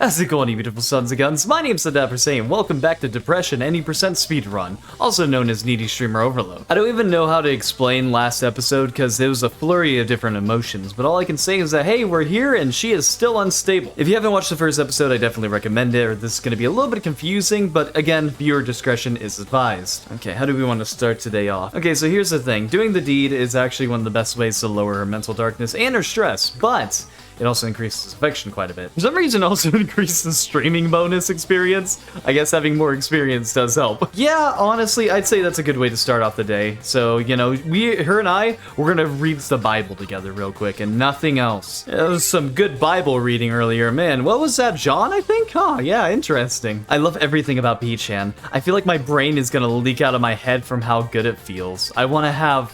How's it going, you beautiful sons of guns? My name's Sane. Welcome back to Depression Any Percent Speedrun, also known as Needy Streamer Overload. I don't even know how to explain last episode because there was a flurry of different emotions, but all I can say is that, hey, we're here and she is still unstable. If you haven't watched the first episode, I definitely recommend it, or this is going to be a little bit confusing, but again, viewer discretion is advised. Okay, how do we want to start today off? Okay, so here's the thing. Doing the deed is actually one of the best ways to lower her mental darkness and her stress, but it also increases affection quite a bit. For some reason, also increases streaming bonus experience. I guess having more experience does help. Yeah, honestly, I'd say that's a good way to start off the day. So, you know, her and I, we're gonna read the Bible together real quick and nothing else. It was some good Bible reading earlier. Man, what was that, John, I think? Huh, yeah, interesting. I love everything about Peach-chan. I feel like my brain is gonna leak out of my head from how good it feels. I wanna have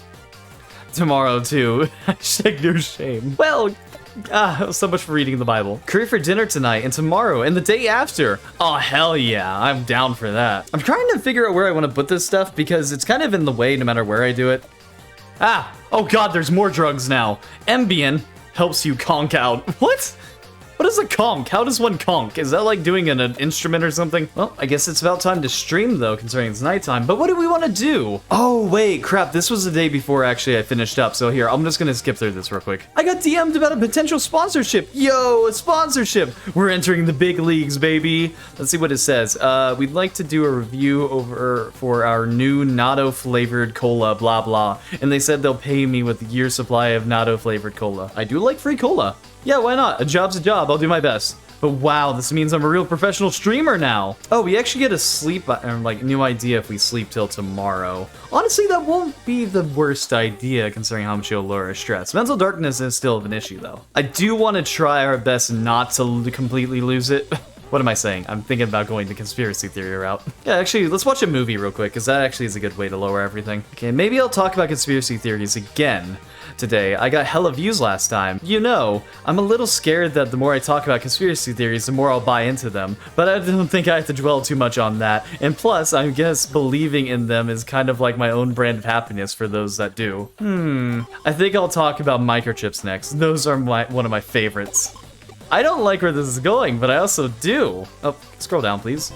tomorrow too. Hashtag no shame. Well, so much for reading the Bible. Curry for dinner tonight and tomorrow and the day after. Oh, hell yeah, I'm down for that. I'm trying to figure out where I want to put this stuff because it's kind of in the way no matter where I do it. Oh god, there's more drugs now. Ambien helps you conk out. What? What is a conk? How does one conk? Is that like doing an instrument or something? Well, I guess it's about time to stream though, considering it's nighttime. But what do we want to do? Oh, wait, crap. This was the day before actually I finished up. So here, I'm just going to skip through this real quick. I got DM'd about a potential sponsorship. Yo, a sponsorship. We're entering the big leagues, baby. Let's see what it says. We'd like to do a review for our new natto flavored cola, blah, blah. And they said they'll pay me with a year's supply of natto flavored cola. I do like free cola. Yeah, why not? A job's a job. I'll do my best. But wow, this means I'm a real professional streamer now. Oh, we actually get a sleep, new idea if we sleep till tomorrow. Honestly, that won't be the worst idea considering how much it'll lower our stress. Mental darkness is still an issue though. I do want to try our best not to completely lose it. What am I saying? I'm thinking about going the conspiracy theory route. Yeah, actually, let's watch a movie real quick, because that actually is a good way to lower everything. Okay, maybe I'll talk about conspiracy theories again today. I got hella views last time. You know, I'm a little scared that the more I talk about conspiracy theories, the more I'll buy into them. But I don't think I have to dwell too much on that. And plus, I guess believing in them is kind of like my own brand of happiness for those that do. I think I'll talk about microchips next. Those are one of my favorites. I don't like where this is going, but I also do. Oh, scroll down, please.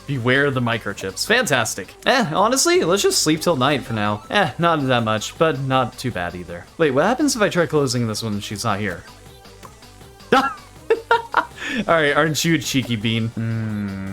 Beware the microchips. Fantastic. Honestly, let's just sleep till night for now. Not that much, but not too bad either. Wait, what happens if I try closing this when she's not here? Alright, aren't you a cheeky bean?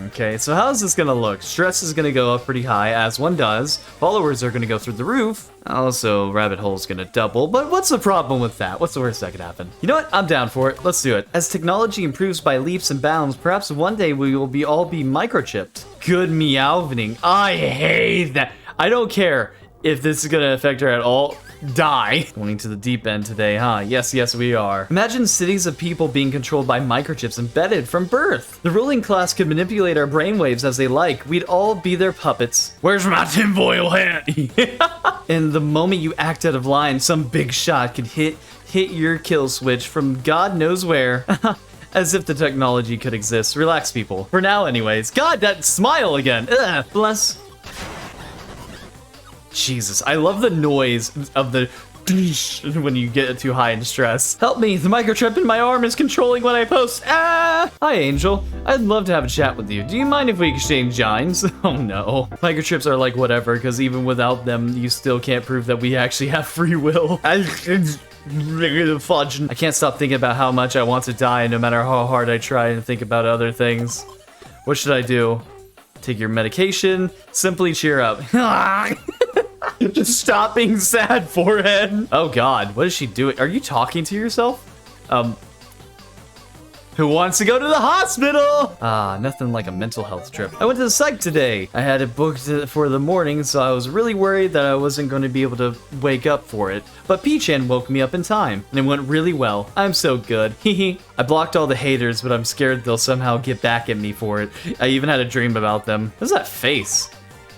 Okay, so how's this gonna look? Stress is gonna go up pretty high, as one does. Followers are gonna go through the roof. Also, rabbit hole's gonna double, but what's the problem with that? What's the worst that could happen? You know what? I'm down for it. Let's do it. As technology improves by leaps and bounds, perhaps one day we will all be microchipped. Good meowing. I hate that. I don't care if this is gonna affect her at all. Die. Going to the deep end today, huh? Yes, we are. Imagine cities of people being controlled by microchips embedded from birth. The ruling class could manipulate our brainwaves as they like. We'd all be their puppets. Where's my tinfoil hat? And the moment you act out of line, some big shot could hit your kill switch from God knows where. As if the technology could exist. Relax, people. For now, anyways. God, that smile again. Ugh. Bless. Jesus, I love the noise of the when you get too high in stress. Help me, the microchip in my arm is controlling what I post. Hi, Angel. I'd love to have a chat with you. Do you mind if we exchange gines? Oh no. Microchips are like whatever, because even without them, you still can't prove that we actually have free will. Fudge. I can't stop thinking about how much I want to die, no matter how hard I try and think about other things. What should I do? Take your medication. Simply cheer up. Just stop being sad, forehead. Oh god, what is she doing? Are you talking to yourself? Who wants to go to the hospital? Nothing like a mental health trip. I went to the psych today. I had it booked for the morning, so I was really worried that I wasn't going to be able to wake up for it. But Peach-chan woke me up in time, and it went really well. I'm so good. Hehe. I blocked all the haters, but I'm scared they'll somehow get back at me for it. I even had a dream about them. What's that face?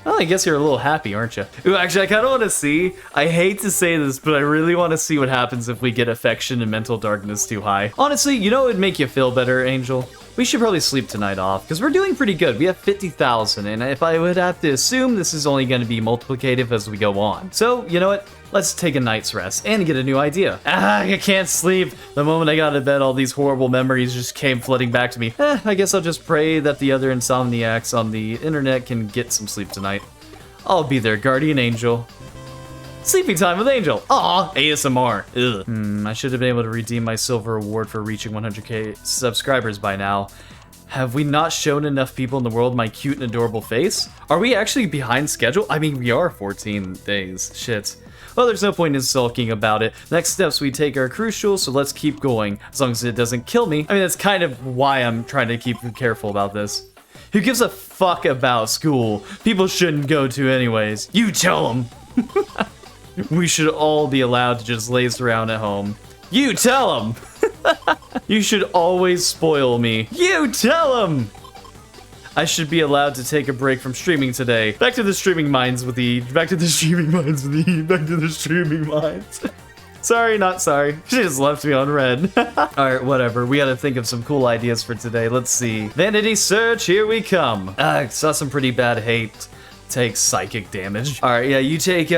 Well, I guess you're a little happy, aren't you? Ooh, actually, I kind of want to see. I hate to say this, but I really want to see what happens if we get affection and mental darkness too high. Honestly, you know what would make you feel better, Angel? We should probably sleep tonight off, because we're doing pretty good. We have 50,000, and if I would have to assume, this is only going to be multiplicative as we go on. So, you know what? Let's take a night's rest and get a new idea. I can't sleep. The moment I got to bed, all these horrible memories just came flooding back to me. I guess I'll just pray that the other insomniacs on the internet can get some sleep tonight. I'll be their guardian angel. Sleeping time with Angel. Aw, ASMR. Ugh. I should have been able to redeem my silver award for reaching 100k subscribers by now. Have we not shown enough people in the world my cute and adorable face? Are we actually behind schedule? I mean, we are 14 days. Shit. Well, there's no point in sulking about it. Next steps we take are crucial, so let's keep going. As long as it doesn't kill me. I mean, that's kind of why I'm trying to keep careful about this. Who gives a fuck about school? People shouldn't go to anyways. You tell them. We should all be allowed to just laze around at home. You tell them! You should always spoil me. You tell them! I should be allowed to take a break from streaming today. Back to the streaming minds with the... Back to the streaming minds with the... Back to the streaming minds. Sorry, not sorry. She just left me on red. Alright, whatever. We gotta think of some cool ideas for today. Let's see. Vanity search, here we come. I saw some pretty bad hate. Take psychic damage. Alright, yeah, you take,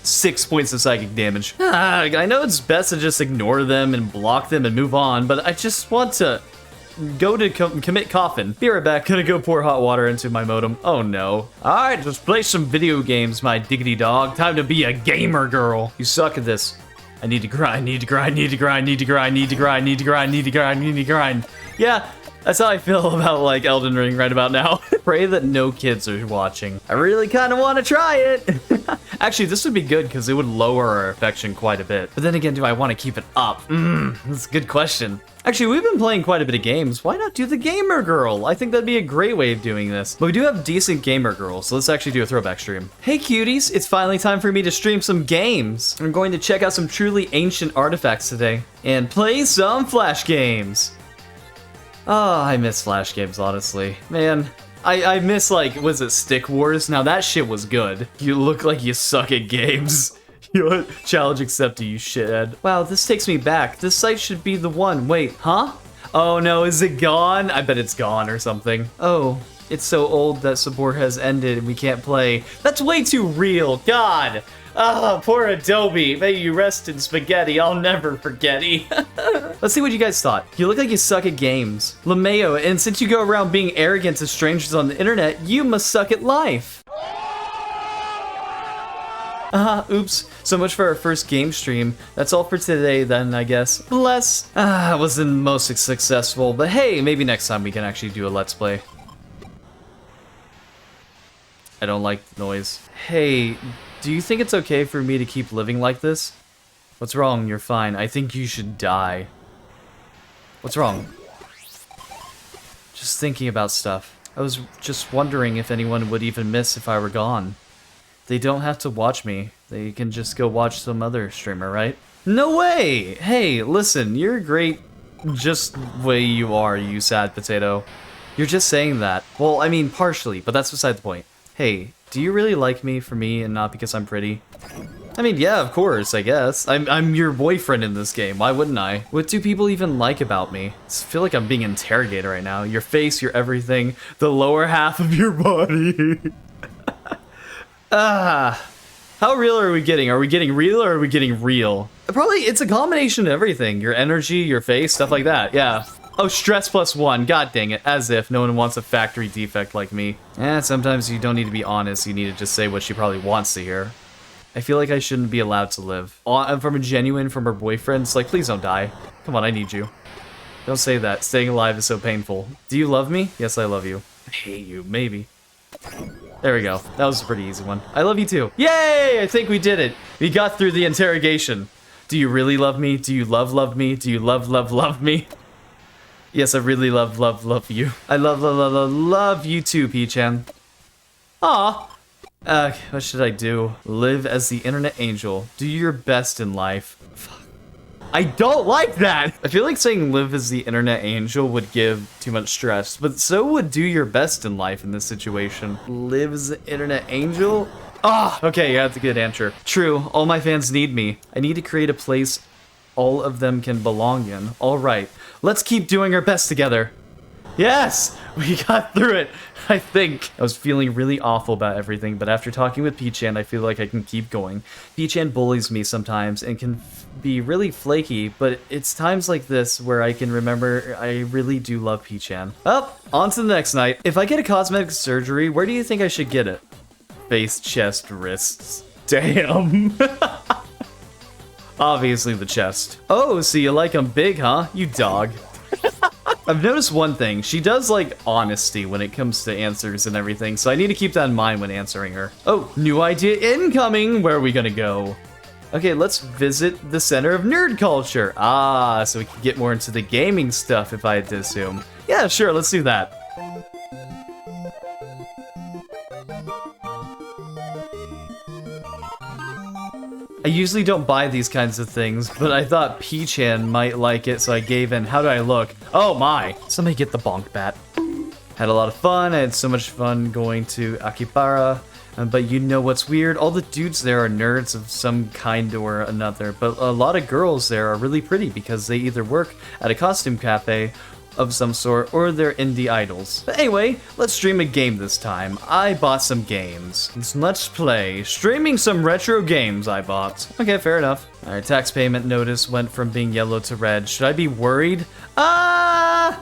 6 points of psychic damage. I know it's best to just ignore them and block them and move on, but I just want to go to commit coffin. Be right back. Gonna go pour hot water into my modem. Oh no. Alright, just play some video games, my diggity dog. Time to be a gamer girl. You suck at this. I need to grind, need to grind, need to grind, need to grind, need to grind, need to grind, need to grind, need to grind. Yeah, that's how I feel about, like, Elden Ring right about now. Pray that no kids are watching. I really kind of want to try it. Actually, this would be good because it would lower our affection quite a bit. But then again, do I want to keep it up? That's a good question. Actually, we've been playing quite a bit of games. Why not do the gamer girl? I think that'd be a great way of doing this. But we do have decent gamer girls, so let's actually do a throwback stream. Hey cuties, it's finally time for me to stream some games. I'm going to check out some truly ancient artifacts today and play some Flash games. Oh, I miss Flash games, honestly. Man, I miss, like, was it Stick Wars? Now that shit was good. You look like you suck at games. You know what? Challenge accepted, you shithead. Wow, this takes me back. This site should be the one. Wait, huh? Oh no, is it gone? I bet it's gone or something. Oh, it's so old that support has ended and we can't play. That's way too real, God. Ah, poor Adobe. May you rest in spaghetti. I'll never forget-y. Let's see what you guys thought. You look like you suck at games. LeMayo, and since you go around being arrogant to strangers on the internet, you must suck at life. Oops. So much for our first game stream. That's all for today then, I guess. Bless. I wasn't most successful, but hey, maybe next time we can actually do a Let's Play. I don't like the noise. Hey, do you think it's okay for me to keep living like this? What's wrong? You're fine. I think you should die. What's wrong? Just thinking about stuff. I was just wondering if anyone would even miss if I were gone. They don't have to watch me. They can just go watch some other streamer, right? No way! Hey, listen, you're great just the way you are, you sad potato. You're just saying that. Well, I mean, partially, but that's beside the point. Hey, do you really like me for me and not because I'm pretty? I mean, yeah, of course, I guess. I'm your boyfriend in this game, why wouldn't I? What do people even like about me? I feel like I'm being interrogated right now. Your face, your everything, the lower half of your body. How real are we getting? Are we getting real or are we getting real? Probably, it's a combination of everything. Your energy, your face, stuff like that, yeah. Oh, stress +1, god dang it, as if no one wants a factory defect like me. Sometimes you don't need to be honest, you need to just say what she probably wants to hear. I feel like I shouldn't be allowed to live. From her boyfriend, it's like, please don't die. Come on, I need you. Don't say that, staying alive is so painful. Do you love me? Yes, I love you. I hate you, maybe. There we go, that was a pretty easy one. I love you too. Yay, I think we did it. We got through the interrogation. Do you really love me? Do you love me? Do you love me? Yes, I really love you. I love you too, P-chan. Aw. What should I do? Live as the internet angel. Do your best in life. Fuck. I don't like that! I feel like saying live as the internet angel would give too much stress, but so would do your best in life in this situation. Live as the internet angel? Ah, okay, yeah, that's a good answer. True, all my fans need me. I need to create a place all of them can belong in. Alright, let's keep doing our best together. Yes! We got through it, I think. I was feeling really awful about everything, but after talking with P-chan, I feel like I can keep going. P-chan bullies me sometimes and can be really flaky, but it's times like this where I can remember I really do love P-chan. Oh, on to the next night. If I get a cosmetic surgery, where do you think I should get it? Face, chest, wrists. Damn. Obviously the chest. Oh, so you like 'em big, huh? You dog. I've noticed one thing. She does like honesty when it comes to answers and everything, so I need to keep that in mind when answering her. Oh, new idea incoming! Where are we gonna go? Okay, let's visit the center of nerd culture. Ah, so we can get more into the gaming stuff if I had to assume. Yeah, sure, let's do that. I usually don't buy these kinds of things, but I thought P-chan might like it, so I gave in. How do I look? Oh my! Somebody get the bonk bat. Had a lot of fun. I had so much fun going to Akihabara. But you know what's weird? All the dudes there are nerds of some kind or another, but a lot of girls there are really pretty because they either work at a costume cafe of some sort, or they're indie idols. But anyway, let's stream a game this time. I bought some games. Let's play. Streaming some retro games I bought. Okay, fair enough. Alright, tax payment notice went from being yellow to red. Should I be worried? I'm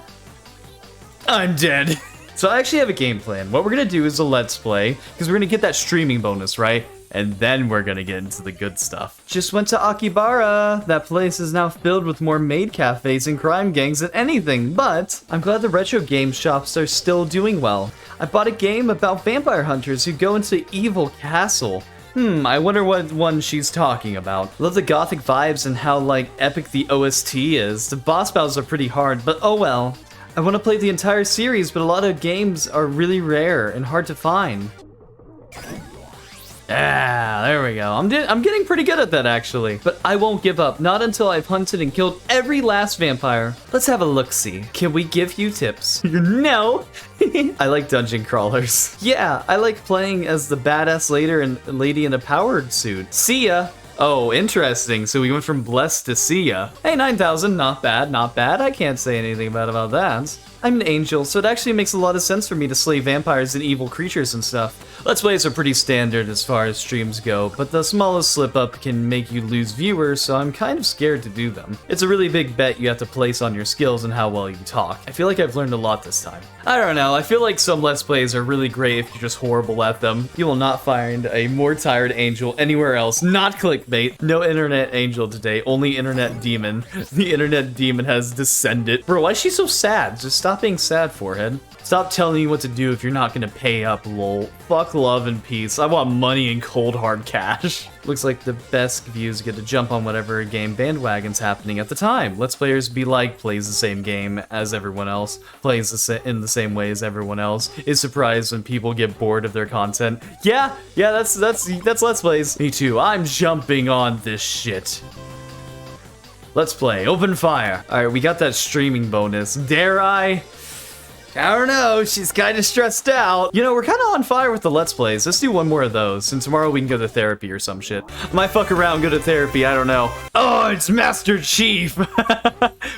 dead. So I actually have a game plan. What we're gonna do is a let's play, because we're gonna get that streaming bonus, right? And then we're gonna get into the good stuff. Just went to Akihabara. That place is now filled with more maid cafes and crime gangs than anything, but I'm glad the retro game shops are still doing well. I bought a game about vampire hunters who go into Evil Castle. I wonder what one she's talking about. Love the gothic vibes and how, like, epic the OST is. The boss battles are pretty hard, but oh well. I want to play the entire series, but a lot of games are really rare and hard to find. Ah, there we go. I'm getting pretty good at that, actually. But I won't give up, not until I've hunted and killed every last vampire. Let's have a look-see. Can we give you tips? No! I like dungeon crawlers. Yeah, I like playing as the badass lady in a powered suit. See ya! Oh, interesting. So we went from blessed to see ya. Hey, 9,000, not bad, not bad. I can't say anything bad about that. I'm an angel, so it actually makes a lot of sense for me to slay vampires and evil creatures and stuff. Let's Plays are pretty standard as far as streams go, but the smallest slip-up can make you lose viewers, so I'm kind of scared to do them. It's a really big bet you have to place on your skills and how well you talk. I feel like I've learned a lot this time. I don't know, I feel like some Let's Plays are really great if you're just horrible at them. You will not find a more tired angel anywhere else. Not clickbait. No internet angel today, only internet demon. The internet demon has descended. Bro, why is she so sad? Just stop being sad, forehead. Stop telling me what to do if you're not gonna pay up, lol. Fuck love and peace. I want money and cold hard cash. Looks like the best views get to jump on whatever game bandwagon's happening at the time. Let's Players be like, plays the same game as everyone else, plays in the same way as everyone else, is surprised when people get bored of their content. Yeah, that's Let's Plays. Me too, I'm jumping on this shit. Let's play, open fire. Alright, we got that streaming bonus. Dare I? I don't know, she's kind of stressed out. You know, we're kind of on fire with the Let's Plays. Let's do one more of those, and tomorrow we can go to therapy or some shit. Might fuck around, go to therapy, I don't know. Oh, it's Master Chief!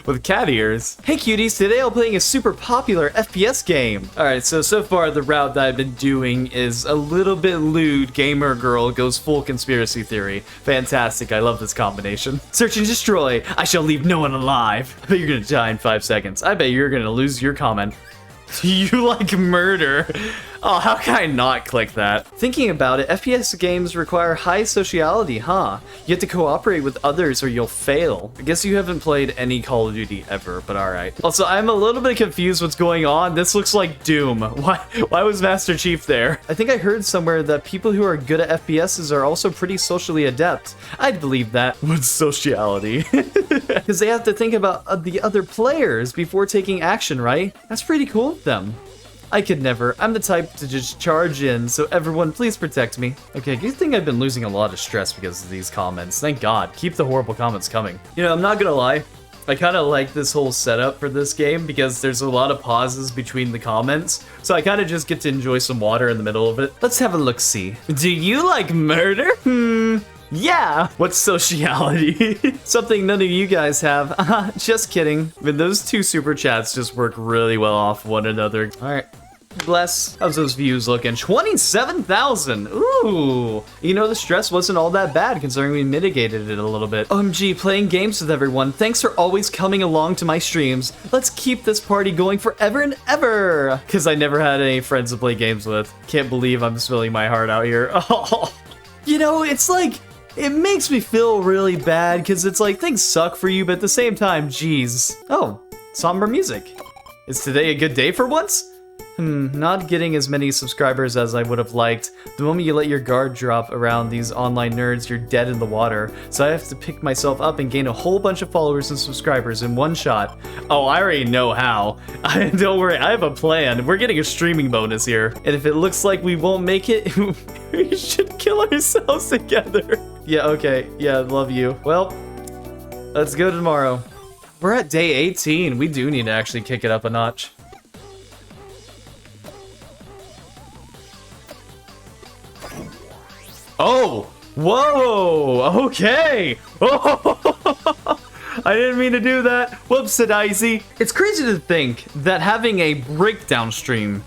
With cat ears. Hey cuties, today I'm playing a super popular FPS game. Alright, so far the route that I've been doing is a little bit lewd, gamer girl goes full conspiracy theory. Fantastic, I love this combination. Search and destroy, I shall leave no one alive. I bet you're gonna die in 5 seconds. I bet you're gonna lose your comment. You like murder. Oh, how can I not click that? Thinking about it, FPS games require high sociality, huh? You have to cooperate with others or you'll fail. I guess you haven't played any Call of Duty ever, but alright. Also, I'm a little bit confused what's going on. This looks like Doom. Why was Master Chief there? I think I heard somewhere that people who are good at FPSs are also pretty socially adept. I'd believe that. What's sociality? Because they have to think about the other players before taking action, right? That's pretty cool of them. I could never. I'm the type to just charge in, so everyone please protect me. Okay, good thing I've been losing a lot of stress because of these comments. Thank God. Keep the horrible comments coming. You know, I'm not gonna lie. I kind of like this whole setup for this game because there's a lot of pauses between the comments, so I kind of just get to enjoy some water in the middle of it. Let's have a look-see. Do you like murder? Yeah! What's sociality? Something none of you guys have. Just kidding. But those two super chats just work really well off one another. Alright. Bless. How's those views looking? 27,000! Ooh! You know, the stress wasn't all that bad considering we mitigated it a little bit. OMG, playing games with everyone. Thanks for always coming along to my streams. Let's keep this party going forever and ever! Because I never had any friends to play games with. Can't believe I'm spilling my heart out here. Oh. You know, it's like, it makes me feel really bad because it's like things suck for you, but at the same time, geez. Oh, somber music. Is today a good day for once? Not getting as many subscribers as I would have liked. The moment you let your guard drop around these online nerds, you're dead in the water. So I have to pick myself up and gain a whole bunch of followers and subscribers in one shot. Oh, I already know how. Don't worry, I have a plan. We're getting a streaming bonus here. And if it looks like we won't make it, we should kill ourselves together. Yeah, okay. Yeah, love you. Well, let's go tomorrow. We're at day 18. We do need to actually kick it up a notch. Oh! Whoa! Okay! Oh, I didn't mean to do that. Whoops-a-daisy. It's crazy to think that having a breakdown stream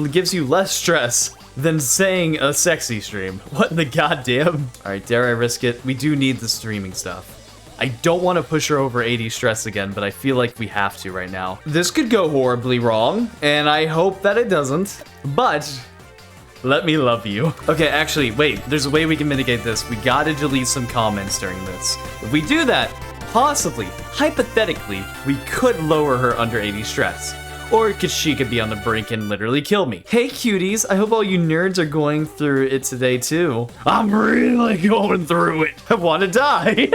gives you less stress than saying a sexy stream. What in the goddamn? Alright, dare I risk it? We do need the streaming stuff. I don't want to push her over 80 stress again, but I feel like we have to right now. This could go horribly wrong, and I hope that it doesn't, but let me love you. Okay, actually, wait, there's a way we can mitigate this. We gotta delete some comments during this. If we do that, possibly, hypothetically, we could lower her under 80 stress. Or she could be on the brink and literally kill me. Hey cuties, I hope all you nerds are going through it today too. I'm really going through it. I wanna die.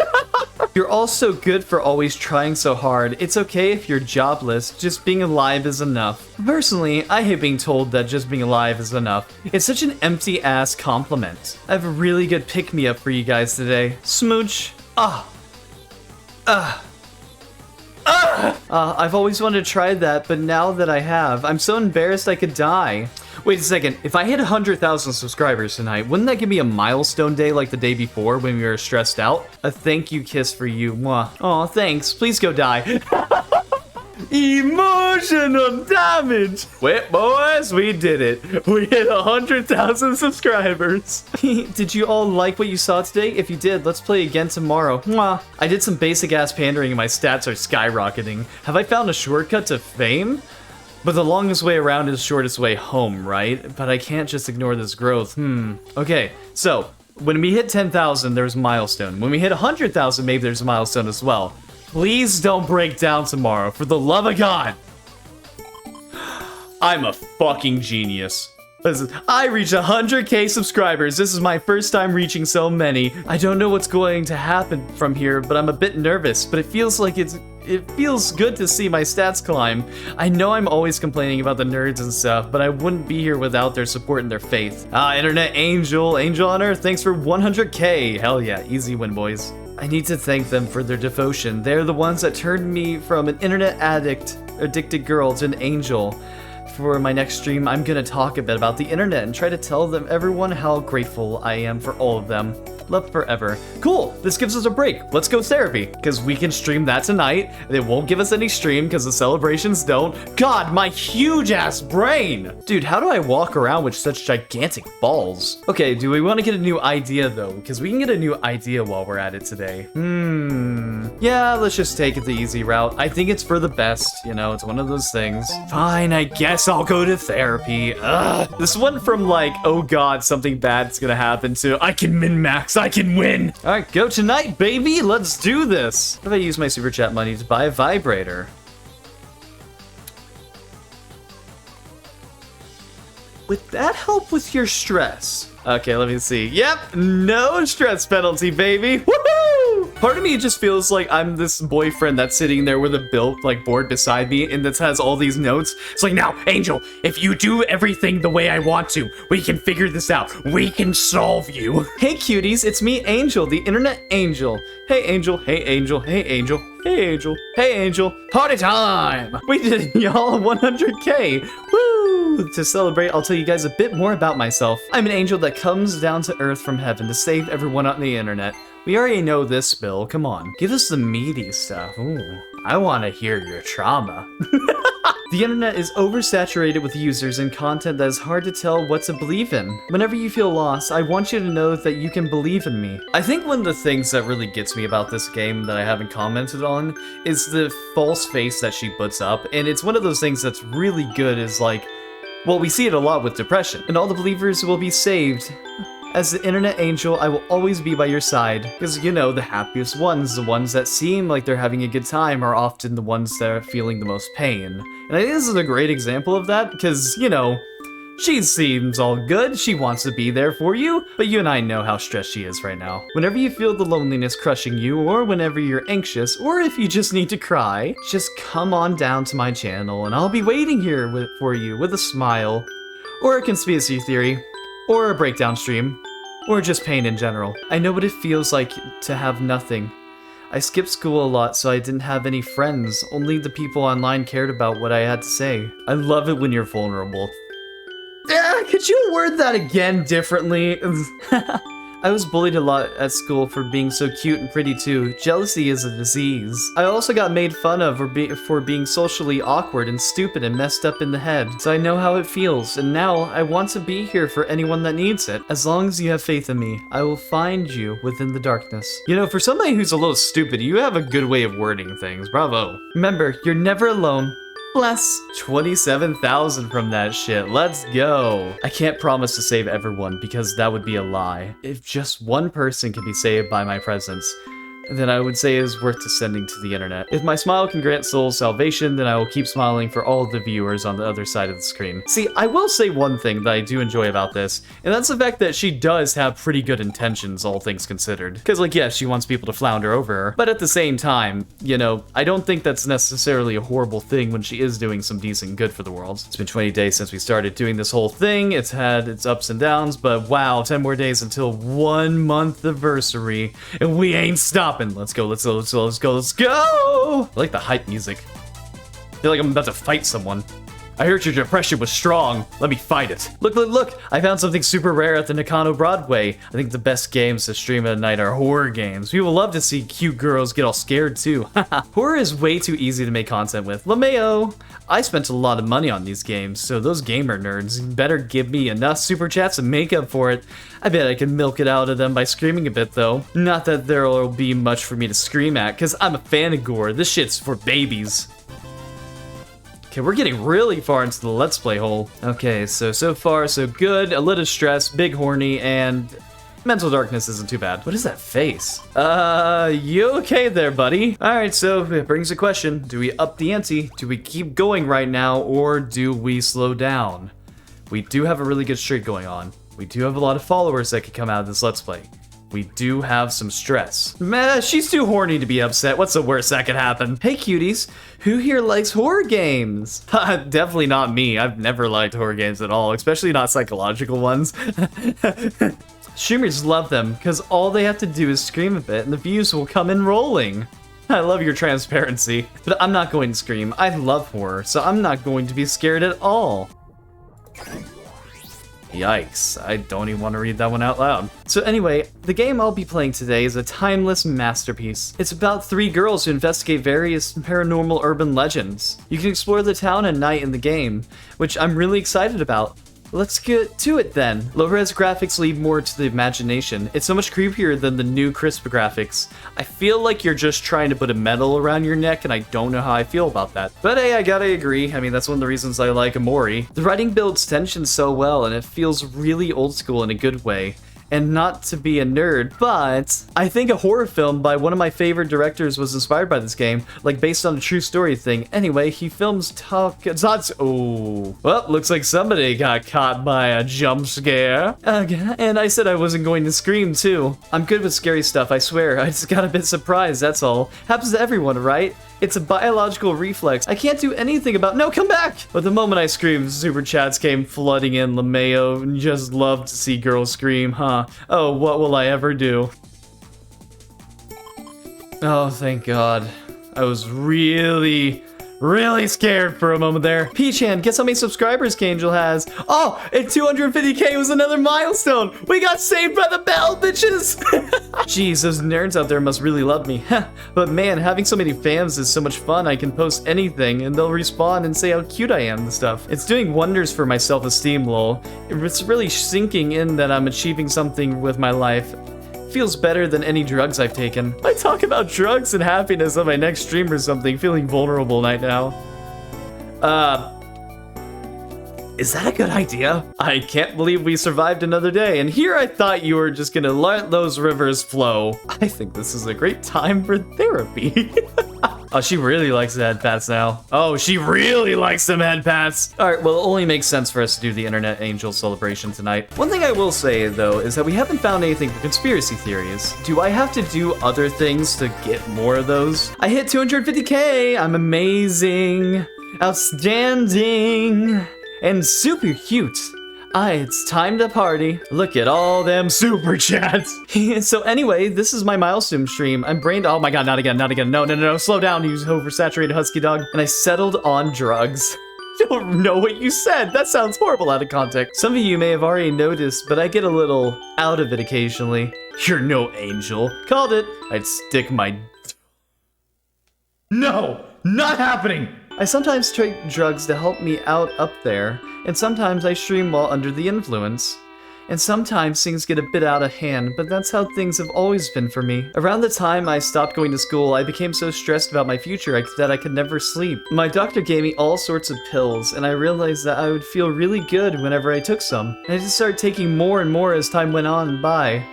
You're all so good for always trying so hard. It's okay if you're jobless, just being alive is enough. Personally, I hate being told that just being alive is enough. It's such an empty-ass compliment. I have a really good pick-me-up for you guys today. Smooch. I've always wanted to try that, but now that I have, I'm so embarrassed I could die. Wait a second, if I hit 100,000 subscribers tonight, wouldn't that give me a milestone day like the day before when we were stressed out? A thank you kiss for you, mwah. Aw, thanks, please go die. Emotional damage! Wait, boys, we did it. We hit 100,000 subscribers. Did you all like what you saw today? If you did, let's play again tomorrow. Mwah. I did some basic ass pandering and my stats are skyrocketing. Have I found a shortcut to fame? But the longest way around is the shortest way home, right? But I can't just ignore this growth. Okay, so when we hit 10,000, there's a milestone. When we hit 100,000, maybe there's a milestone as well. Please don't break down tomorrow, for the love of God. I'm a fucking genius. Listen, I reached 100k subscribers. This is my first time reaching so many. I don't know what's going to happen from here, but I'm a bit nervous. But it feels like it feels good to see my stats climb. I know I'm always complaining about the nerds and stuff, but I wouldn't be here without their support and their faith. Internet Angel on Earth, thanks for 100k. Hell yeah, easy win, boys. I need to thank them for their devotion. They're the ones that turned me from an internet addicted girl to an angel. For my next stream, I'm gonna talk a bit about the internet and try to tell everyone how grateful I am for all of them. Love forever. Cool, this gives us a break. Let's go therapy, because we can stream that tonight. They won't give us any stream because the celebrations don't. God, my huge ass brain! Dude, how do I walk around with such gigantic balls? Okay, do we want to get a new idea though? Because we can get a new idea while we're at it today. Yeah, let's just take it the easy route. I think it's for the best, you know, it's one of those things. Fine, I guess I'll go to therapy. Ugh. This one from like, oh god, something bad's gonna happen to I can min-max, I can win. All right, go tonight, baby. Let's do this. What if I use my super chat money to buy a vibrator? Would that help with your stress? Okay, let me see. Yep, no stress penalty, baby. Woohoo! Part of me just feels like I'm this boyfriend that's sitting there with a board beside me and that has all these notes. It's like, now, Angel, if you do everything the way I want to, we can figure this out. We can solve you. Hey, cuties, it's me, Angel, the internet angel. Hey, Angel, hey, Angel, hey, Angel, hey, Angel, hey, Angel. Party time! We did it, y'all, 100k. Woo! Woo! To celebrate, I'll tell you guys a bit more about myself. I'm an angel that comes down to earth from heaven to save everyone on the internet. We already know this, Bill. Come on. Give us the meaty stuff. Ooh, I want to hear your trauma. The internet is oversaturated with users and content that is hard to tell what to believe in. Whenever you feel lost, I want you to know that you can believe in me. I think one of the things that really gets me about this game that I haven't commented on is the false face that she puts up, and it's one of those things that's really good is like, well, we see it a lot with depression, and all the believers will be saved. As the internet angel, I will always be by your side, because you know, the happiest ones, the ones that seem like they're having a good time, are often the ones that are feeling the most pain. And I think this is a great example of that, because, you know, she seems all good, she wants to be there for you, but you and I know how stressed she is right now. Whenever you feel the loneliness crushing you, or whenever you're anxious, or if you just need to cry, just come on down to my channel, and I'll be waiting here for you with a smile, or a conspiracy theory, or a breakdown stream, or just pain in general. I know what it feels like to have nothing. I skipped school a lot, so I didn't have any friends. Only the people online cared about what I had to say. I love it when you're vulnerable. Could you word that again differently? I was bullied a lot at school for being so cute and pretty too. Jealousy is a disease. I also got made fun of for being socially awkward and stupid and messed up in the head. So I know how it feels, and now I want to be here for anyone that needs it. As long as you have faith in me, I will find you within the darkness. You know, for somebody who's a little stupid, you have a good way of wording things. Bravo. Remember, you're never alone. Bless. 27,000 from that shit. Let's go. I can't promise to save everyone because that would be a lie. If just one person can be saved by my presence, then I would say it is worth descending to the internet. If my smile can grant souls salvation, then I will keep smiling for all the viewers on the other side of the screen. See, I will say one thing that I do enjoy about this, and that's the fact that she does have pretty good intentions, all things considered. Because, like, yes, she wants people to flounder over her, but at the same time, you know, I don't think that's necessarily a horrible thing when she is doing some decent good for the world. It's been 20 days since we started doing this whole thing. It's had its ups and downs, but wow, 10 more days until 1 month anniversary, and we ain't stopping. Let's go, let's go, let's go, let's go, let's go! I like the hype music. I feel like I'm about to fight someone. I heard your depression was strong. Let me fight it. Look, look, look! I found something super rare at the Nakano Broadway. I think the best games to stream at night are horror games. People love to see cute girls get all scared too. Horror is way too easy to make content with. LeMayo! I spent a lot of money on these games, so those gamer nerds better give me enough super chats to make up for it. I bet I can milk it out of them by screaming a bit though. Not that there'll be much for me to scream at, cause I'm a fan of gore. This shit's for babies. Okay, we're getting really far into the Let's Play hole. Okay, so far so good. A little stress, big horny, and mental darkness isn't too bad. What is that face? You okay there, buddy? Alright, so it brings a question. Do we up the ante? Do we keep going right now, or do we slow down? We do have a really good streak going on. We do have a lot of followers that could come out of this Let's Play. We do have some stress. Meh, she's too horny to be upset. What's the worst that could happen? Hey cuties, who here likes horror games? Definitely not me. I've never liked horror games at all, especially not psychological ones. Streamers love them because all they have to do is scream a bit and the views will come in rolling. I love your transparency, but I'm not going to scream. I love horror, so I'm not going to be scared at all. Yikes, I don't even want to read that one out loud. So anyway, the game I'll be playing today is a timeless masterpiece. It's about 3 girls who investigate various paranormal urban legends. You can explore the town at night in the game, which I'm really excited about. Let's get to it then. Low-res graphics leave more to the imagination. It's so much creepier than the new crisp graphics. I feel like you're just trying to put a medal around your neck, and I don't know how I feel about that. But hey, I gotta agree. I mean, that's one of the reasons I like Amori. The writing builds tension so well, and it feels really old school in a good way. And not to be a nerd, but I think a horror film by one of my favorite directors was inspired by this game, like based on a true story thing. Anyway, he films oh, well, looks like somebody got caught by a jump scare. And I said I wasn't going to scream too. I'm good with scary stuff, I swear. I just got a bit surprised, that's all. Happens to everyone, right? It's a biological reflex. I can't do anything about— No, come back! But the moment I screamed, super chats came flooding in. LeMayo just love to see girls scream, huh? Oh, what will I ever do? Oh, thank God. I was really really scared for a moment there. P-chan, guess how many subscribers K-Angel has? Oh, and 250k was another milestone. We got saved by the bell, bitches. Jeez, those nerds out there must really love me. But man, having so many fans is so much fun. I can post anything and they'll respond and say how cute I am and stuff. It's doing wonders for my self-esteem, lol. It's really sinking in that I'm achieving something with my life. Feels better than any drugs I've taken. I talk about drugs and happiness on my next stream or something, feeling vulnerable right now. Is that a good idea? I can't believe we survived another day, and here I thought you were just gonna let those rivers flow. I think this is a great time for therapy. Oh, she really likes the head pats now. Oh, she really likes some head pats. All right, well, it only makes sense for us to do the Internet Angel celebration tonight. One thing I will say, though, is that we haven't found anything for conspiracy theories. Do I have to do other things to get more of those? I hit 250k. I'm amazing, outstanding, and super cute. It's time to party. Look at all them super chats. So anyway, this is my milestone stream. I'm brained. Oh my god, not again, not again. No. Slow down, you oversaturated husky dog. And I settled on drugs. Don't know what you said. That sounds horrible out of context. Some of you may have already noticed, but I get a little out of it occasionally. You're no angel. Called it. I'd stick my... No, not happening. I sometimes take drugs to help me out up there, and sometimes I stream while under the influence. And sometimes things get a bit out of hand, but that's how things have always been for me. Around the time I stopped going to school, I became so stressed about my future that I could never sleep. My doctor gave me all sorts of pills, and I realized that I would feel really good whenever I took some. And I just started taking more and more as time went on by.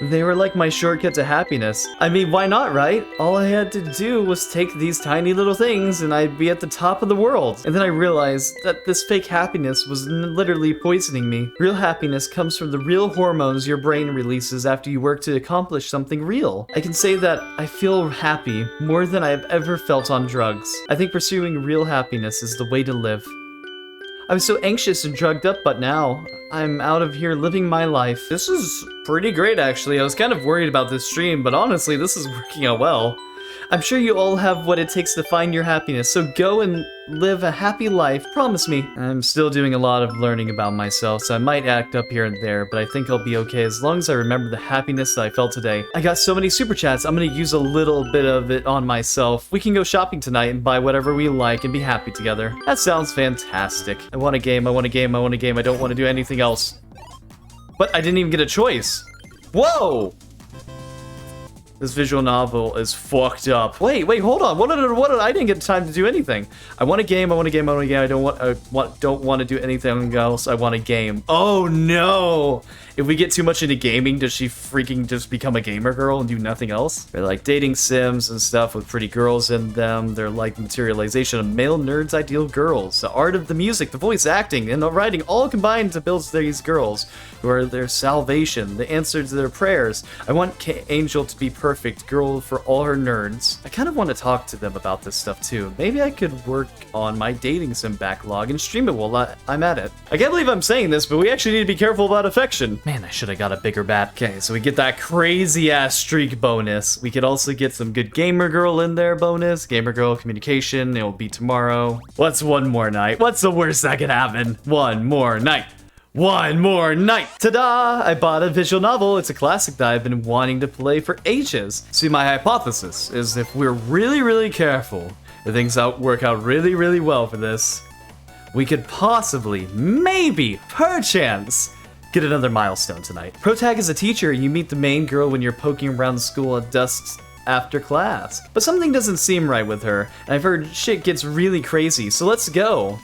They were like my shortcut to happiness. I mean, why not, right? All I had to do was take these tiny little things and I'd be at the top of the world. And then I realized that this fake happiness was literally poisoning me. Real happiness comes from the real hormones your brain releases after you work to accomplish something real. I can say that I feel happy more than I've ever felt on drugs. I think pursuing real happiness is the way to live. I was so anxious and drugged up, but now I'm out of here living my life. This is pretty great, actually. I was kind of worried about this stream, but honestly, this is working out well. I'm sure you all have what it takes to find your happiness, so go and live a happy life, promise me. I'm still doing a lot of learning about myself, so I might act up here and there, but I think I'll be okay as long as I remember the happiness that I felt today. I got so many super chats, I'm gonna use a little bit of it on myself. We can go shopping tonight and buy whatever we like and be happy together. That sounds fantastic. I want a game, I want a game, I want a game, I don't want to do anything else. But I didn't even get a choice. Whoa! This visual novel is fucked up. Wait, hold on. What did I didn't get time to do anything. I want a game. I want a game. I want a game. I don't want to do anything else. I want a game. Oh no! If we get too much into gaming, does she freaking just become a gamer girl and do nothing else? They're like dating sims and stuff with pretty girls in them. They're like materialization of male nerds' ideal girls. The art of the music, the voice acting, and the writing all combined to build these girls who are their salvation, the answer to their prayers. I want Angel to be perfect girl for all her nerds. I kind of want to talk to them about this stuff too. Maybe I could work on my dating sim backlog and stream it while I'm at it. I can't believe I'm saying this, but we actually need to be careful about affection. Man, I should have got a bigger bat. Okay, so we get that crazy ass streak bonus. We could also get some good gamer girl in there bonus. Gamer girl communication, it will be tomorrow. What's one more night? What's the worst that could happen? One more night. One more night! Ta-da! I bought a visual novel. It's a classic that I've been wanting to play for ages. See, my hypothesis is if we're really careful, if things work out really well for this, we could possibly, maybe, perchance, get another milestone tonight. Protag is a teacher. You meet the main girl when you're poking around the school at dusk after class. But something doesn't seem right with her, and I've heard shit gets really crazy, so let's go.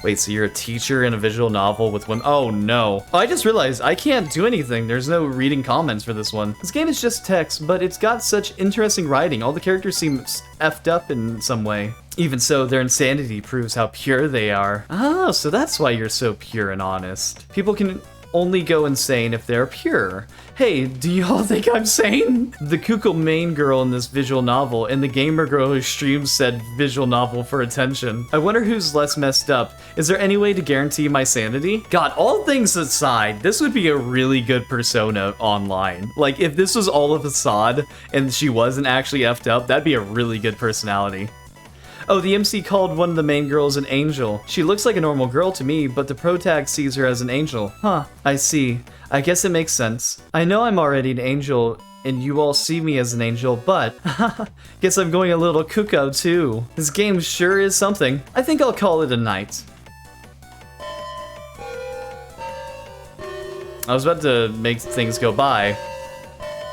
Wait, so you're a teacher in a visual novel with women? Oh no. Oh, I just realized I can't do anything. There's no reading comments for this one. This game is just text, but it's got such interesting writing. All the characters seem effed up in some way. Even so, their insanity proves how pure they are. Oh, so that's why you're so pure and honest. People can only go insane if they're pure. Hey, do y'all think I'm sane? The cuckoo main girl in this visual novel and the gamer girl who streams said visual novel for attention. I wonder who's less messed up. Is there any way to guarantee my sanity? God, all things aside, this would be a really good persona online. Like, if this was all a facade and she wasn't actually effed up, that'd be a really good personality. Oh, the MC called one of the main girls an angel. She looks like a normal girl to me, but the pro tag sees her as an angel. Huh, I see. I guess it makes sense. I know I'm already an angel, and you all see me as an angel, but guess I'm going a little cuckoo too. This game sure is something. I think I'll call it a night. I was about to make things go by.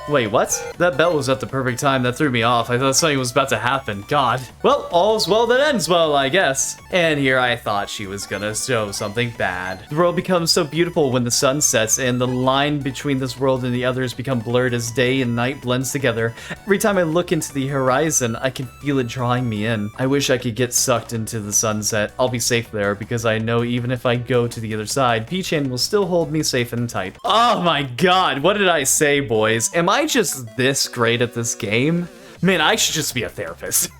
Wait, what? That bell was at the perfect time. That threw me off. I thought something was about to happen. God. Well, all's well that ends well, I guess. And here I thought she was gonna show something bad. The world becomes so beautiful when the sun sets, and the line between this world and the others become blurred as day and night blends together. Every time I look into the horizon, I can feel it drawing me in. I wish I could get sucked into the sunset. I'll be safe there, because I know even if I go to the other side, P-Chain will still hold me safe and tight. Oh my god, what did I say, boys? Am I just this great at this game? Man, I should just be a therapist.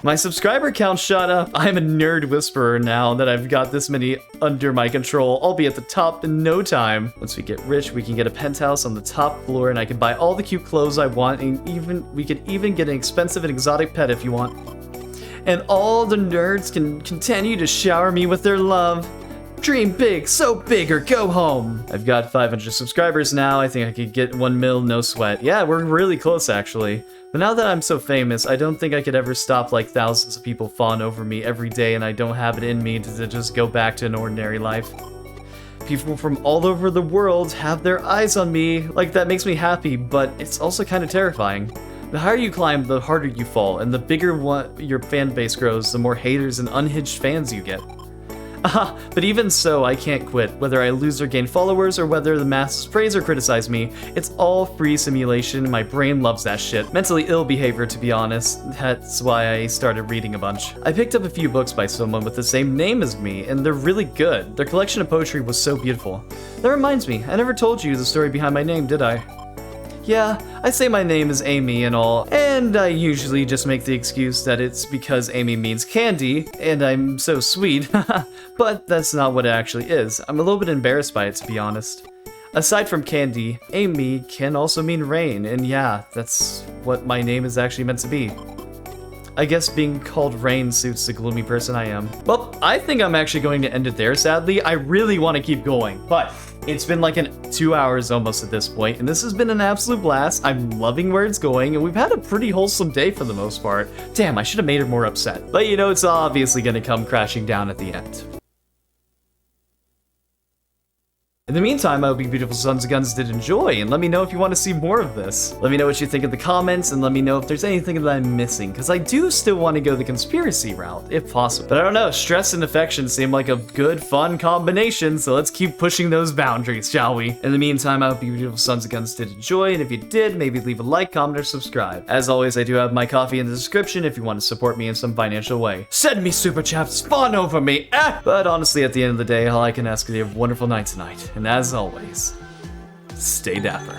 My subscriber count shot up. I'm a nerd whisperer now that I've got this many under my control. I'll be at the top in no time. Once we get rich, we can get a penthouse on the top floor, and I can buy all the cute clothes I want, and we could even get an expensive and exotic pet if you want. And all the nerds can continue to shower me with their love. Dream big, so big, or go home. I've got 500 subscribers now. I think I could get 1 mil, no sweat. Yeah, we're really close, actually. But now that I'm so famous, I don't think I could ever stop like thousands of people fawn over me every day, and I don't have it in me to just go back to an ordinary life. People from all over the world have their eyes on me. Like, that makes me happy, but it's also kind of terrifying. The higher you climb, the harder you fall, and the bigger your fan base grows, the more haters and unhinged fans you get. But even so, I can't quit. Whether I lose or gain followers, or whether the masses praise or criticize me, it's all free simulation. My brain loves that shit. Mentally ill behavior, to be honest. That's why I started reading a bunch. I picked up a few books by someone with the same name as me, and they're really good. Their collection of poetry was so beautiful. That reminds me, I never told you the story behind my name, did I? Yeah, I say my name is Amy and all, and I usually just make the excuse that it's because Amy means candy, and I'm so sweet, but that's not what it actually is. I'm a little bit embarrassed by it, to be honest. Aside from candy, Amy can also mean rain, and yeah, that's what my name is actually meant to be. I guess being called Rain suits the gloomy person I am. Well, I think I'm actually going to end it there, sadly. I really want to keep going, but it's been like 2 hours almost at this point, and this has been an absolute blast. I'm loving where it's going, and we've had a pretty wholesome day for the most part. Damn, I should have made her more upset. But you know, it's obviously going to come crashing down at the end. In the meantime, I hope you beautiful sons of guns did enjoy, and let me know if you want to see more of this. Let me know what you think in the comments, and let me know if there's anything that I'm missing, because I do still want to go the conspiracy route, if possible. But I don't know, stress and affection seem like a good, fun combination, so let's keep pushing those boundaries, shall we? In the meantime, I hope you beautiful sons of guns did enjoy, and if you did, maybe leave a like, comment, or subscribe. As always, I do have my coffee in the description if you want to support me in some financial way. Send me super chats, spawn over me, But honestly, at the end of the day, all I can ask is you have a wonderful night tonight. And as always, stay dapper.